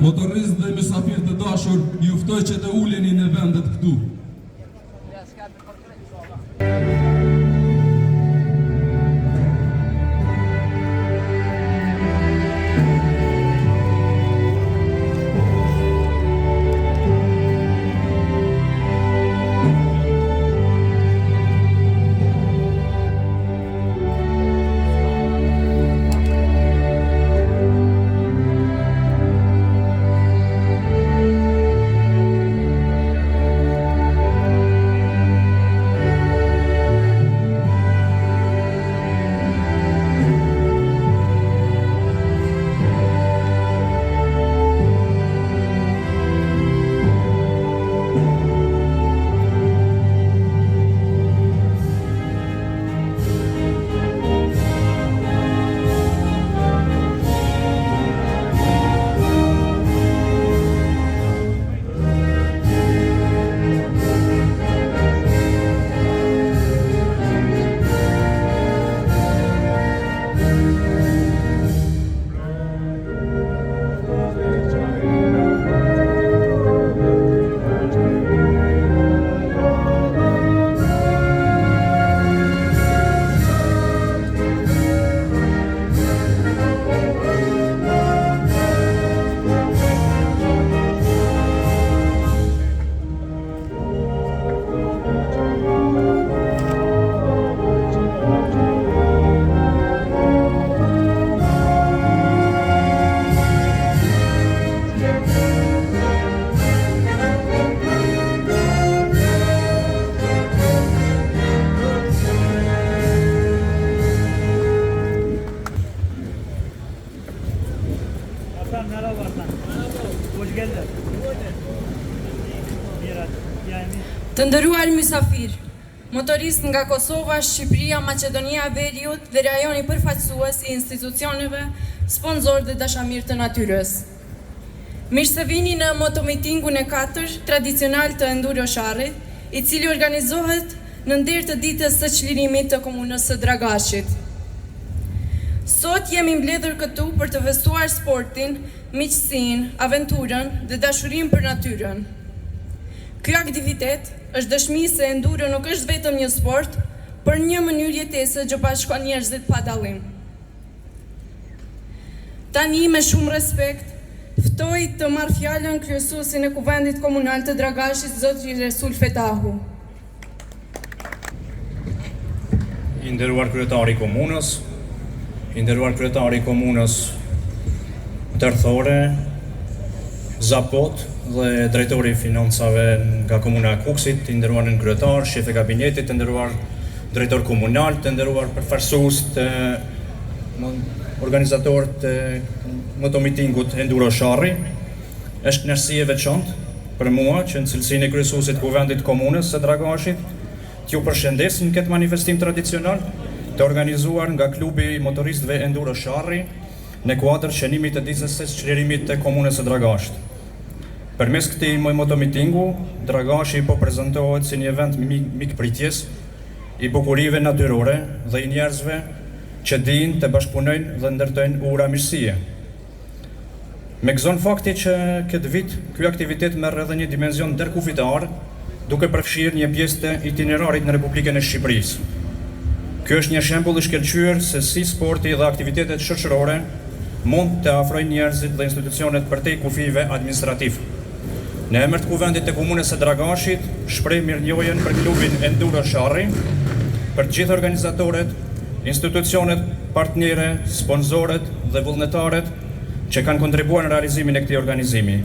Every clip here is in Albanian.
Motoristë dhe mysafirë të dashur, ju ftoj që të uleni në vendet këtu. Të nderuar mysafir, motoristë nga Kosova, Shqipëria, Maqedonia e Veriut dhe rajoni përfaqësues i institucioneve, sponsor dhe dashamirë të natyrës. Mirë se vini në motomitingun e 4 tradicional të Enduro Sharrit, i cili organizohet në nder të ditës së çlirimit të komunës së Dragashit. Sot jemi mbledhur këtu për të festuar sportin, miqësinë, aventurën dhe dashurinë për natyrën. Ky aktivitet është dëshmi se enduro nuk është vetëm një sport, por një mënyrë jetese që bashkon njerëzit pa dallim. Tani me shumë respekt, ftoj të marrë fjalën kryesuesin e Kuvendit Komunal të Dragashit, zotri Resul Fetahu. I nderuar kryetari i komunës, i nderuar kryetari i komunës tërthore, Zapot dhe drejtori i financave nga komuna e Kukësit, të nderuar në kryetar, shef e kabinetit, të nderuar drejtor komunal, të nderuar përfaqësues të organizatorët të motomitingut Enduro Sharri. Është kënaqësi e veçantë për mua që në cilësinë e kryesuesit të Kuvendit komunës së Dragashit t'ju përshëndes në këtë manifestim tradicional të organizuar nga klubi i motoristëve Enduro Sharri në kuadër qenimit të ditës së çlirimit të komunës së Dragashit. Përmes këtij motomitingu, Dragashi po prezantohet si një event mikpritjes i bukurive natyrore dhe i njerëzve që dinë të bashkëpunojnë dhe ndërtojnë ura mirësie. Me gëzon fakti që këtë vit ky aktivitet merr edhe një dimension ndërkufitar, duke përfshirë një pjesë të itinerarit në Republikën e Shqipërisë. Ky është një shembull i shkëlqyer se si sporti dhe aktivitetet shoqërore mund të afrojnë njerëzit dhe institucionet përtej kufive administrativ. Në emër të Kuvendit të Komunës së Dragashit, shpreh mirënjohjen për klubin Enduro Sharri, për të gjithë organizatorët, institucionet, partnerë, sponsorët dhe vullnetarët që kanë kontribuar në realizimin e këtij organizimi.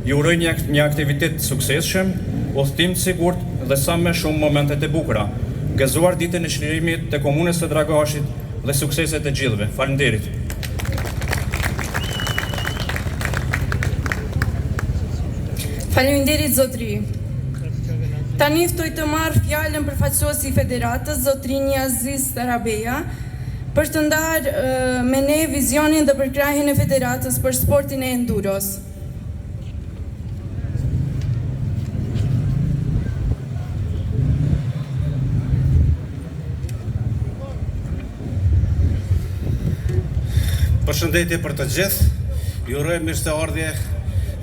Ju uroj një aktivitet të suksesshëm, udhëtim të sigurt dhe sa më shumë momente të bukura. Gëzuar ditën e çlirimit të Komunës së Dragashit dhe suksese të gjithëve. Faleminderit. Faleminderit zotri. Tani ftoj të marrë fjalën përfaqësuesi i Federatës, zotrinji Aziz Tarabeja, për të ndarë me ne vizionin dhe përkrahjen e Federatës për sportin e enduros. Përshëndetje për të gjithë, ju uroj mirëseardhje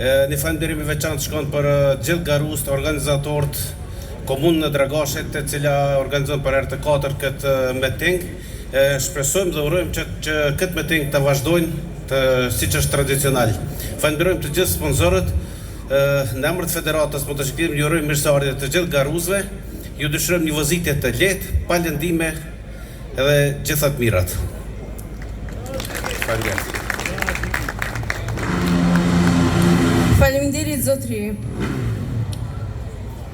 Një falënderim i veçantë shkon për gjithë garust, organizatorët, komunën e Dragashit, e cila organizon për herë të katërt këtë meeting. Shpresojmë dhe urojmë që këtë meeting të vazhdojnë siç është tradicional. Falenderojmë të gjithë sponsorët, në emër të Federatës Motociklismit ju urojmë mirëseardhje të gjithë garuzëve. Ju dëshirojmë një vozitje të lehtë, pa lëndime edhe gjitha të mirat. Faleminderit. Faleminderit zotri.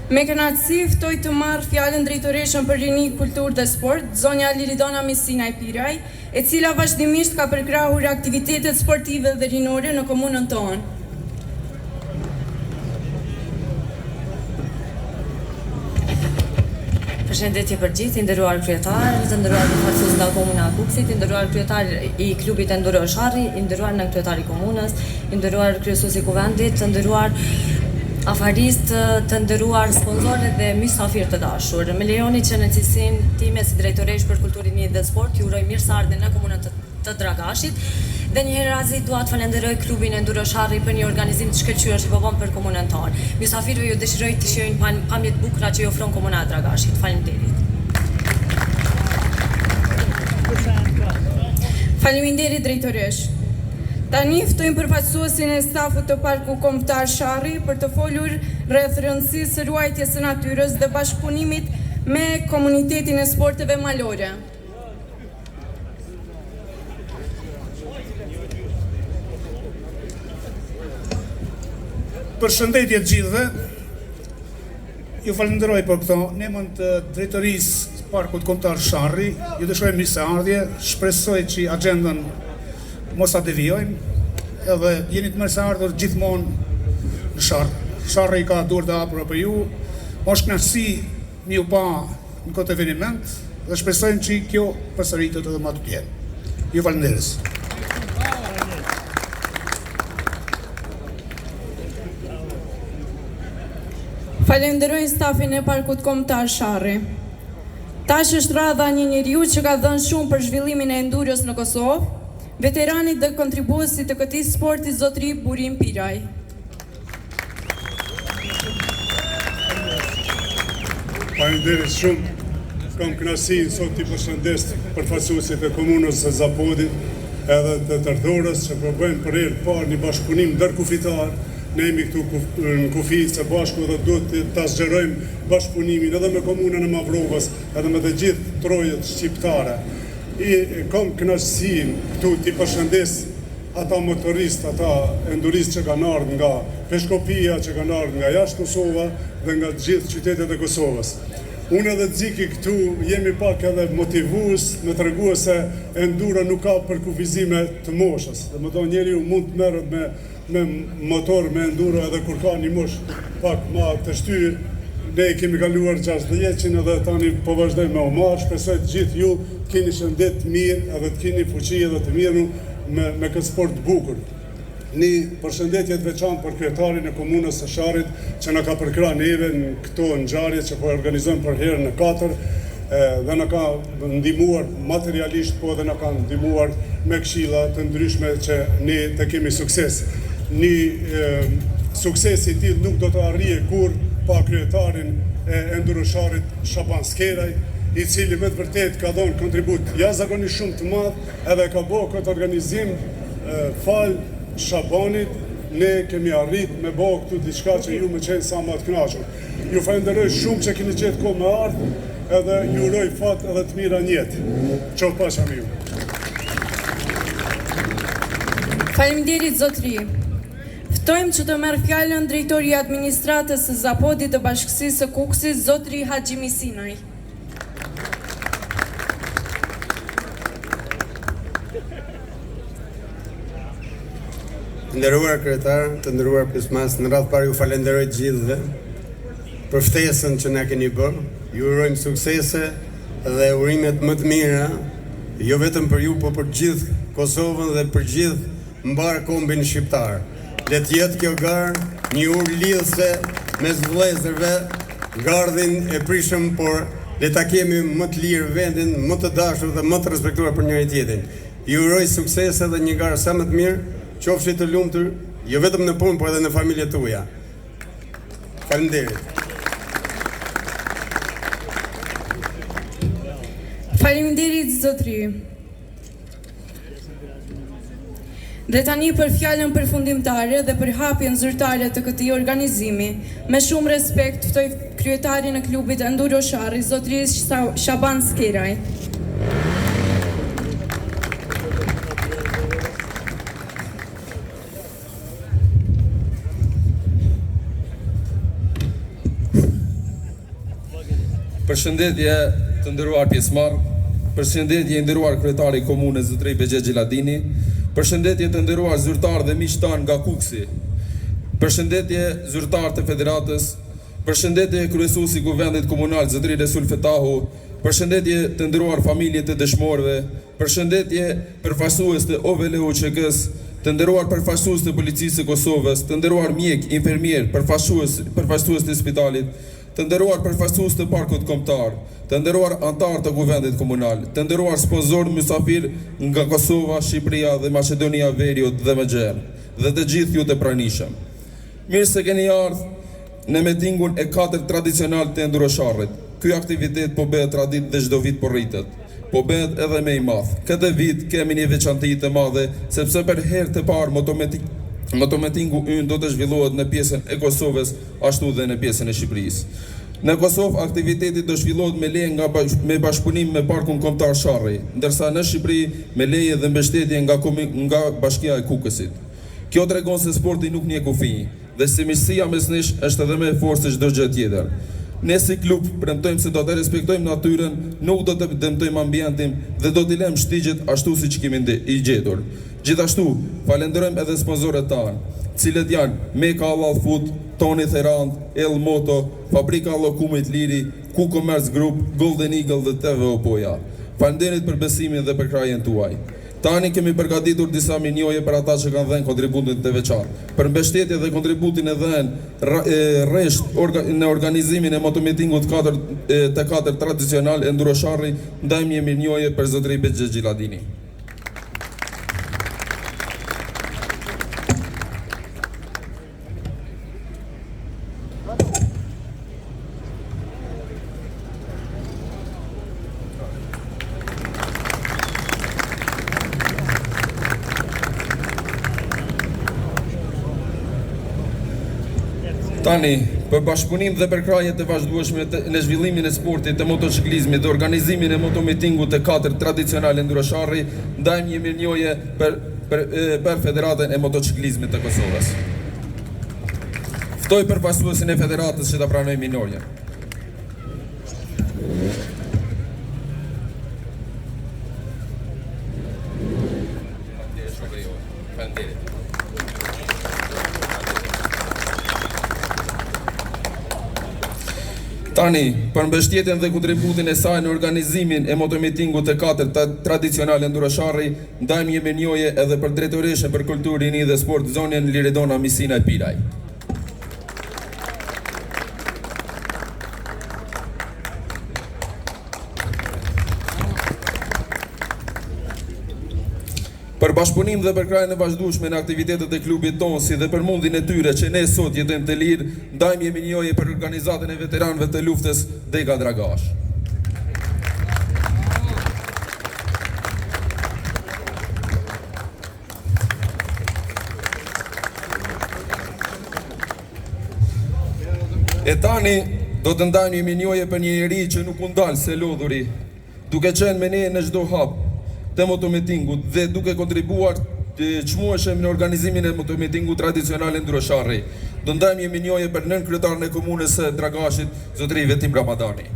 Me kënaqësi ftoj të marrë fjalën drejtoreshën për rini, kulturë dhe sport, zonja Liridona Mesina Piraj, e cila vazhdimisht ka përkrahur aktivitetet sportive dhe rinore në komunën tonë. Përshëndetje për gjithë, i nderuar kryetar, të nderuar përfaqësues nga komuna e Kukësit, i nderuar kryetar i klubit Enduro Sharri, i nderuar në kryetari i komunës, i nderuar kryesuesi i kuvendit, të nderuar afaristë, të nderuar sponsorë dhe mysafirë të dashur. Me lejoni që në cilësinë time si drejtoresh për kulturën dhe sport, ju uroj mirëseardhje në komunën të Dragashit. Dhe një herë razi dua të falenderoj klubin Enduro Sharri për një organizim të shkëlqyer që po bën për komunën tonë. Mysafirëve ju dëshiroj të shijojnë pamjet bukura që i ofron komuna e Dragashit. Faleminderit. Faleminderit drejtoresh. Tani ftojmë përfaqësuesin e stafut të Parku Kombëtar Sharri për të folur rreth rëndësisë së ruajtjes së natyrës dhe bashkëpunimit me komunitetin e sporteve malore. Përshëndetje të gjithëve. Ju falenderoj për këto. Ne emër të drejtorisë Parkut Kombëtar Sharri, ju dëshiroj mirëseardhje, shpresoj që agjendën mos ta devijojmë, edhe jeni të mirëseardhur gjithmonë në Sharr. Sharri ka dorë të hapura për ju. Është kënaqësi mi u pa në këtë eveniment dhe shpresojmë që kjo përsëritet edhe më tutje. Ju falenderoj. Falenderoj stafin e Parkut Kombëtar Sharri. Tash është radha një njeriu që ka dhënë shumë për zhvillimin e enduros në Kosovë, veteranit dhe kontribuesit të këtij sporti zotri Burim Piraj. Faleminderit shumë. Kam kënaqësinë sot t'i përshëndes përfaqësuesit e komunës së Zapodit edhe të tërthorës që bëjmë për herë të parë një bashkëpunim ndërkufitar. Ne jemi këtu në kufi së bashku dhe duhet të zgjerojmë bashkëpunimin edhe me komunën e Mavrovës edhe me të gjithë trojet shqiptare. Kam kënaqësinë këtu t'i përshëndes ata motoristë, ata enduristë që kanë ardhur nga Peshkopia, që kanë ardhur nga jashtë Kosova dhe nga të gjithë qytetet e Kosovës. Unë edhe Xiki këtu jemi pak edhe motivues, me treguar se enduro nuk ka për kufizime të moshës. Domethënë njeriu mund të merret me motor, me enduro edhe kur ka një mosh pak ma të shtyr. Ne kemi kaluar 60 edhe tani po vazhdojmë me Omar. Shpresoj të gjithë ju keni shëndet të mirë edhe të keni fuqi edhe të mirë me këtë sport të bukur. Një përshëndetje të veçantë për kryetarin e komunës së Sharrit që na ka përkrah neve në këto ngjarje që po organizojmë për herën e 4 dhe na ka ndihmuar materialisht, po edhe na ka ndihmuar me këshilla të ndryshme që ne të kemi sukses. Një sukses i tillë nuk do të arrije kur pa kryetarin e Enduro Sharrit Shaban Skeraj, i cili me të vërtet ka dhënë kontribut jashtëzakonisht shumë të madh edhe ka bërë këtë organizim fal Shabanit, ne kemi arrit me bërë këtu diçka që ju më qenë sa më të kënaqur. Ju falenderoj shumë që keni gjetë kohë me ardhmë edhe ju uroj fat edhe të mira në jetë. Qof pasha me ju. Faleminderit zotri. Ftojmë që të merr fjalën drejtori i administratës së Zapodit të Bashkësisë së Kukësit, zotri Haxhi Misinaj. Të nderuar kryetar, të nderuar pjesëmarrës, në radhë parë ju falenderoj të gjithëve për ftesën që na keni bërë. Ju urojmë suksese dhe urimet më të mira, jo vetëm për ju, por për gjithë Kosovën dhe për gjithë mbar kombin shqiptar. Le të jetë kjo garë një urë lidhëse mes vëllezërve, gardhin e prishëm, por le ta kemi më të lirë vendin, më të dashur dhe më të respektuar për njëri tjetrin. Ju uroj suksese dhe një garë sa më të mirë. Qofshi të lumtur, jo vetëm në punë, por edhe në familjet tuaja. Faleminderit. Faleminderit zotri. Dhe tani për fjalën përfundimtare dhe për hapjen zyrtare të këtij organizimi, me shumë respekt ftoj kryetarin e klubit Enduro Sharri, zotërisë Shaban Skeraj. Përshëndetje të nderuar pjesëmarr, përshëndetje i nderuar kryetari i komunës zotëri Bexhe Xhiladini, përshëndetje të nderuar zyrtar dhe miq tan nga Kuksi, përshëndetje zyrtar të federatës, përshëndetje kryesuesi i kuvendit komunal zotëri Resul Fetahu, përshëndetje të nderuar familje të dëshmorëve, përshëndetje përfaqësues të OVL-UÇK-s, të nderuar përfaqësues të policisë së Kosovës, të nderuar mjek, infermier, përfaqësues të spitalit, të nderuar përfaqësues të parkut kombëtar, të nderuar anëtar të kuvendit komunal, të nderuar sponsorë mysafir nga Kosova, Shqipëria dhe Maqedonia Veriut dhe Mexher, dhe të gjithë ju të pranishëm. Mirë se keni ardhur në meetingun e 4 tradicional të Enduro Sharrit. Ky aktivitet po bëhet traditë dhe çdo vit po rritet. Po bëhet edhe më i madh. Këtë vit kemi një veçanti të madhe sepse për herë të parë motometingu ynë do të zhvillohet në pjesën e Kosovës, ashtu dhe në pjesën e Shqipërisë. Në Kosovë aktiviteti do zhvillohet me leje me bashkëpunim me Parkun Kombëtar Sharri, ndërsa në Shqipëri me leje dhe mbështetje nga Bashkia e Kukësit. Kjo tregon se sporti nuk njeh kufi, dhe si miqësia mes nesh është edhe më e fortë se çdo gjë tjetër. Ne si klub premtojmë se do të respektojmë natyrën, nuk do të dëmtojmë ambientin dhe do t'i lëmë shtigjet ashtu siç kemi i gjetur. Gjithashtu, falenderojmë edhe sponsorët tanë, cilët janë Meka Halal Food, Toni Therand, El Moto, Fabrika Llokumit Liri, Ku Commerce Group, Golden Eagle dhe TV Opoja. Falenderit për besimin dhe për krajen tuaj. Tani kemi përgatitur disa minjoje për ata që kanë dhënë kontributin të veçantë. Për mbështetje dhe kontributin e dhënë rresht në organizimin e motometingut të 4 tradicional Enduro Sharri, ndajmë një minjoje për zotëri Bexhe Xhiladini. Tani, për bashkëpunim dhe për kraje të vazhdueshme në zhvillimin e sportit të motociklizmit dhe organizimin e motometingut të 4 tradicional Enduro Sharri, ndajmë një mirënjohje për Federatën e Motociklizmit të Kosovës. Ftoj përfaqësuesin e federatës që ta pranojë mirënjohjen. Tani, për mbështjetjen dhe kontributin e saj në organizimin e motometingut të 4 tradicional Enduro Sharri, ndajmë një mirënjohje edhe për drejtoreshën për kulturë, rini dhe sport zonën Liridona Misina e Pilaj. Për bashkëpunim dhe për krajën e vazhdueshme në aktivitetet e klubit tonë, si dhe për mundin e tyre që ne sot jetojmë të lirë, ndajmë një mirënjohje për organizatën e veteranëve të luftës Dega Dragash. E tani do të ndajmë një mirënjohje për një njeri që nuk u ndal se lodhuri, duke qenë me ne në çdo hap të motometingut dhe duke kontribuar të çmueshëm në organizimin e motometingut tradicional Enduro Sharri. Do ndajmë një mirënjohje për nën kryetarin e komunës së Dragashit, zotëri Vetim Ramadani.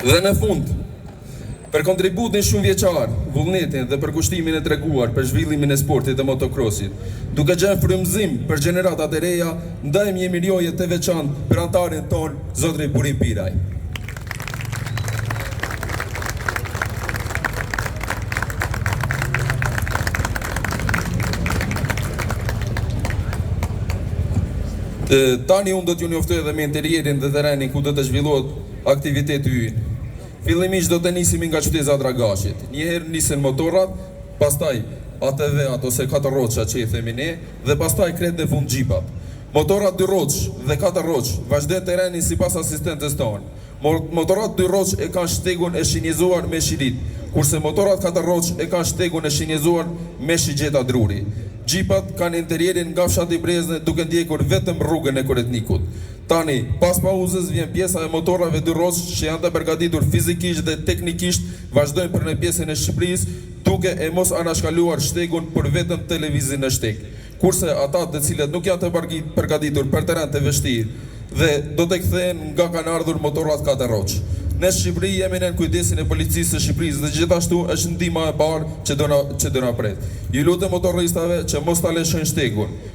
Dhe në fund, për kontributin shumë vjeçar, vullnetin dhe për kushtimin e treguar për zhvillimin e sportit dhe motocrossit, duke qenë frymëzim për gjeneratat e reja, ndajmë një mirënjohje të veçantë për antarin ton, zotëri Burim Piraj. Tani unë do t'ju njoftoj edhe me interierin dhe terrenin ku do të zhvillohet aktiviteti ynë. Fillimisht do të nisim nga qyteza Dragashit. Njëherë nisen motorat, pastaj ATV-at ose 4 rroça që i themi ne, dhe pastaj kret në fund xhipat. Motorat 2 rroç dhe 4 rroç vazhdojnë terrenin sipas asistentës tonë. Motorat 2 rroç e kanë shtegun e shinjizuar me shirit, kurse motorat 4 rroç e kanë shtegun e shinjizuar me shigjeta druri. Xhipat kanë interierin nga fshati Brezne duke ndjekur vetëm rrugën e Koretnikut. Tani, pas pauzës vjen pjesa e motorave 2 rroç që janë të përgatitur fizikisht dhe teknikisht vazhdojnë për në pjesën e Shqipërisë, duke e mos anashkaluar shtegun për vetëm televizin në shteg. Kurse ata të cilët nuk janë të përgatitur për terren të vështirë dhe do të kthehen nga kanë ardhur motorat 4 rroç. Në Shqipëri jemi në kujdesin e policisë së Shqipërisë dhe gjithashtu është ndihma e parë që do na pret. Ju lutem motoristave që mos ta lëshojnë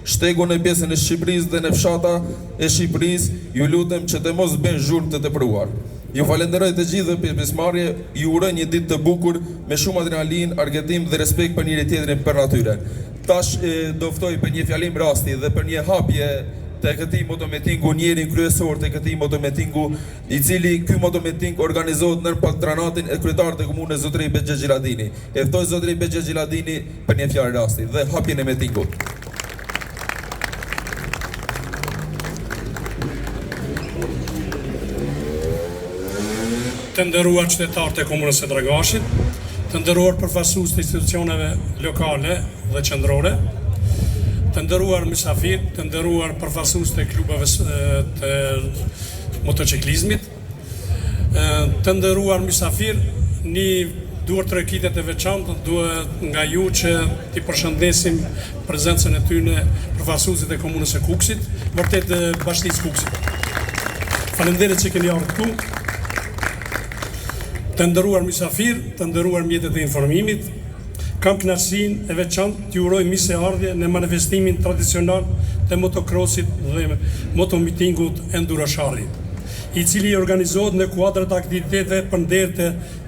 shtegun në pjesën e Shqipërisë dhe në fshata e Shqipërisë, ju lutem që të mos bëjnë zhurmë të tepruar. Ju falenderoj të gjithë për pjesëmarrje, ju uroj një ditë të bukur me shumë adrenalinë, argëtim dhe respekt për njëri tjetrin për natyrën. Tash do ftoj për një fjalim rasti dhe për një hapje të këtij motometingu, njerin kryesor të këtij motometingu, i cili ky motometing organizohet në patronatin e kryetarit të komunës Zotëri Bexhe Xhiladini. E ftoj Zotëri Bexhe Xhiladini për një fjalë rasti dhe hapjen e metingut. Të nderuar qytetarët e komunës së Dragashit, të nderuar përfaqësues të institucioneve lokale dhe qendrore, të nderuar mysafir, të nderuar përfaqësues të klubeve të motociklizmit, të nderuar mysafir, një duhet të rekitet e veçantë, duhet nga ju që t'i përshëndesim prezencën e tyre përfaqësuesit e komunës së Kukësit, vërtet bashkisë Kukësit. Faleminderit që keni ardhur këtu. Të nderuar mysafir, të nderuar mjetet e informimit, kam kënaqësinë e veçantë t'ju uroj mirëseardhje në manifestimin tradicional të motocrossit dhe motomitingut Enduro-Sharri, i cili organizohet në kuadër të aktiviteteve për nder të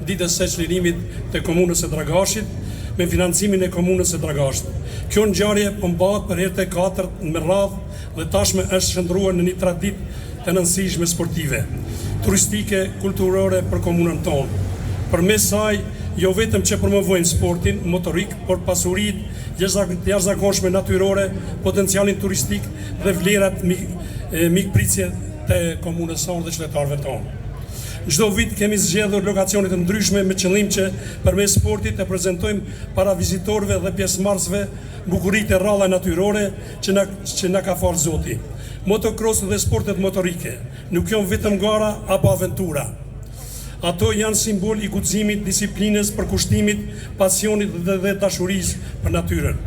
ditës së çlirimit të komunës së Dragashit me financimin e komunës së Dragashit. Kjo ngjarje po mbahet për herë të katërt me radhë dhe tashmë është shndruar në një traditë të nënsishme sportive, turistike, kulturore për komunën tonë. Përmes saj, jo vetëm që promovojmë sportin motorik, por pasuritë jashtëzakonshme natyrore, potencialin turistik dhe vlerat mikpritje të komunës sonë dhe qytetarëve tonë. Çdo vit kemi zgjedhur lokacione të ndryshme me qëllim që përmes sportit të prezantojmë para vizitorëve dhe pjesëmarrësve bukuritë e rralla natyrore që na ka farë Zoti. Motocross dhe sportet motorike nuk janë vetëm gara apo aventura. Ato janë simbol i guximit, disiplinës, përkushtimit, pasionit dhe dashurisë për natyrën.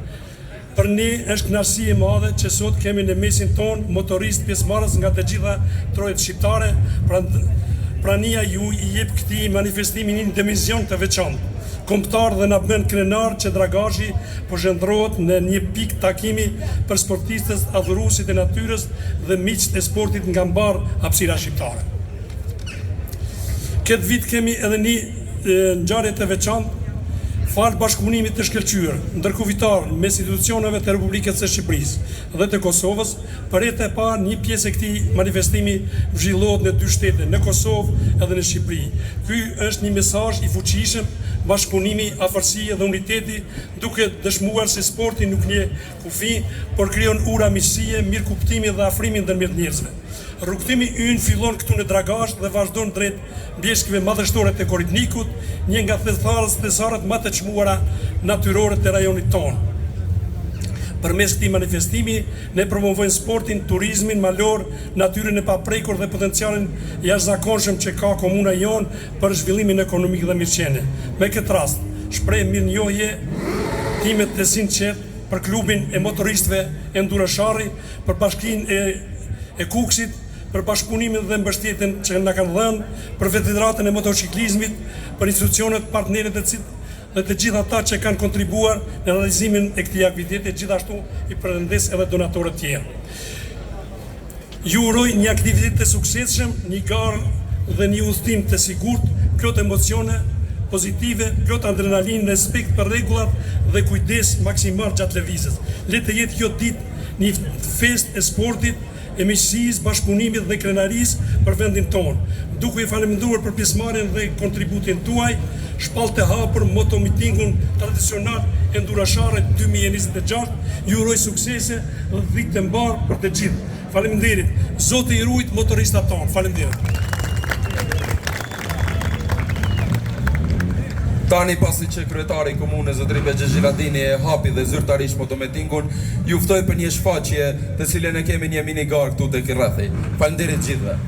Për ne është kënaqësi e madhe që sot kemi në mesin ton motoristë pjesëmarrës nga të gjitha trojet shqiptare. Prania ju i jep këtij manifestimi një dimension të veçantë, kombëtar dhe na bën krenar që Dragashi po zhndrohet në një pikë takimi për sportistët, adhuruesit e natyrës dhe miqtë e sportit nga mbar hapësira shqiptare. Këtë vit kemi edhe një ngjarje të veçantë, fal bashkëpunimit të shkëlqyer ndërkufitar mes institucioneve të Republikës së Shqipërisë dhe të Kosovës. Për herë të parë një pjesë e këtij manifestimi zhvillohet në 2 shtete, në Kosovë edhe në Shqipëri. Ky është një mesazh i fuqishëm, bashkëpunimi, afërsia dhe uniteti, duke dëshmuar se sporti nuk njeh kufi, por krijon ura miqësie, mirëkuptimi dhe afrimin ndërmjet njerëzve. Rrugtimi ynë fillon këtu në Dragash dhe vazhdon drejt bjeshkëve madhështore të Koritnikut, një nga thesaret më të çmuara natyrore të rajonit tonë. Përmes këtij manifestimi ne promovojmë sportin, turizmin malor, natyrën e paprekur dhe potencialin jashtëzakonshëm që ka komuna jonë për zhvillimin ekonomik dhe mirëqenie. Me këtë rast, shpreh mirënjohje timet të sinqert për klubin e motoristëve Enduro-Sharri, për bashkinë e Kukësit, për bashkëpunimin dhe mbështetjen që na kanë dhënë, për Federatën e Motociklizmit, për institucionet partnerët dhe të gjithë ata që kanë kontribuar në realizimin e këtij aktiviteti, gjithashtu i përshëndes edhe donatorët tjerë. Ju uroj një aktivitet të suksesshëm, një garë dhe një udhëtim të sigurt, plot emocione pozitive, plot adrenalinë, respekt për rregullat dhe kujdes maksimal gjatë lëvizjes. Le të jetë kjo ditë një festë e sportit, e miqësisë, bashkëpunimit dhe krenarisë për vendin tonë. Duke i faleminderuar për pjesëmarrjen dhe kontributin tuaj, shpallë të hapur motomitingun tradicional endurashare 2026, ju uroj suksese dhe dhikë të mbarë për të gjithë. Faleminderit. Zoti i ruajt motoristat tonë. Faleminderit. Tani pasi që kryetari i komunës zotëri Begje Gjiladini e hapi dhe zyrtarisht motomitingun, ju ftoj për një shfaqje të cilën e kemi një minigar këtu tek rrethi. Faleminderit gjithëve.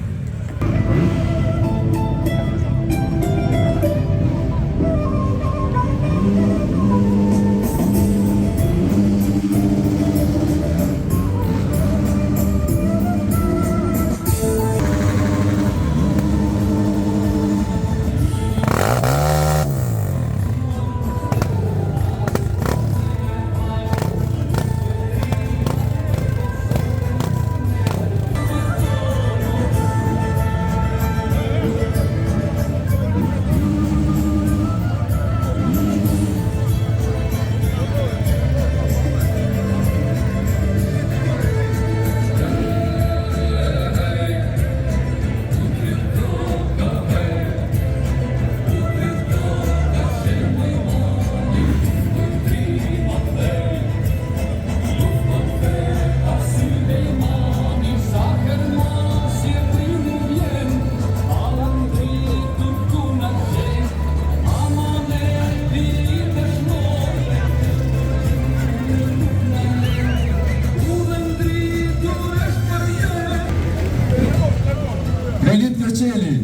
Melit Kërqeli,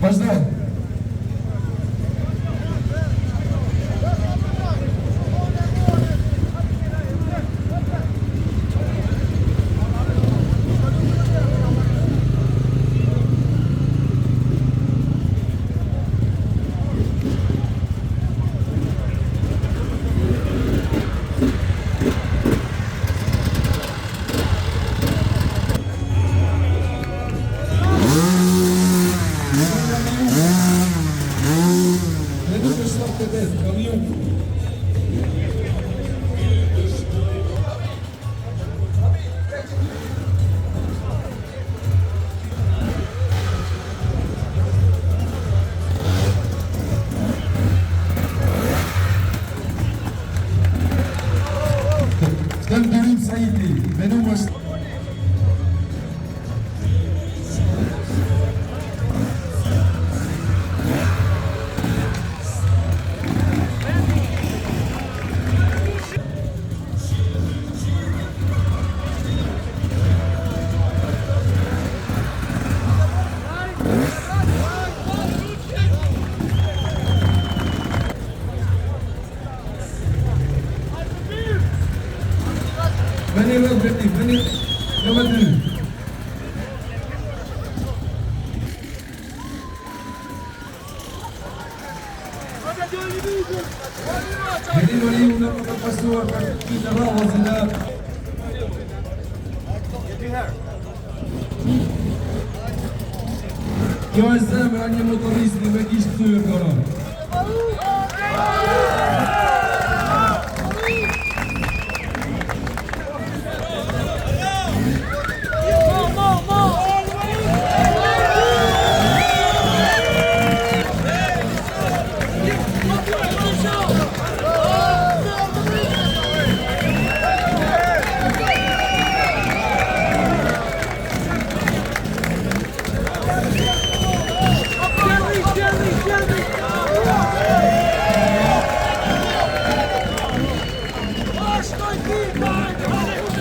vazhdo. Dëndurim Saidi, me numër Venez l'objectif, venez le maintenu. Venez l'olive, una poca pastor, quinta roba, zina. Kjo është zemra një motoristi me kishë këtyre koron. Let's go,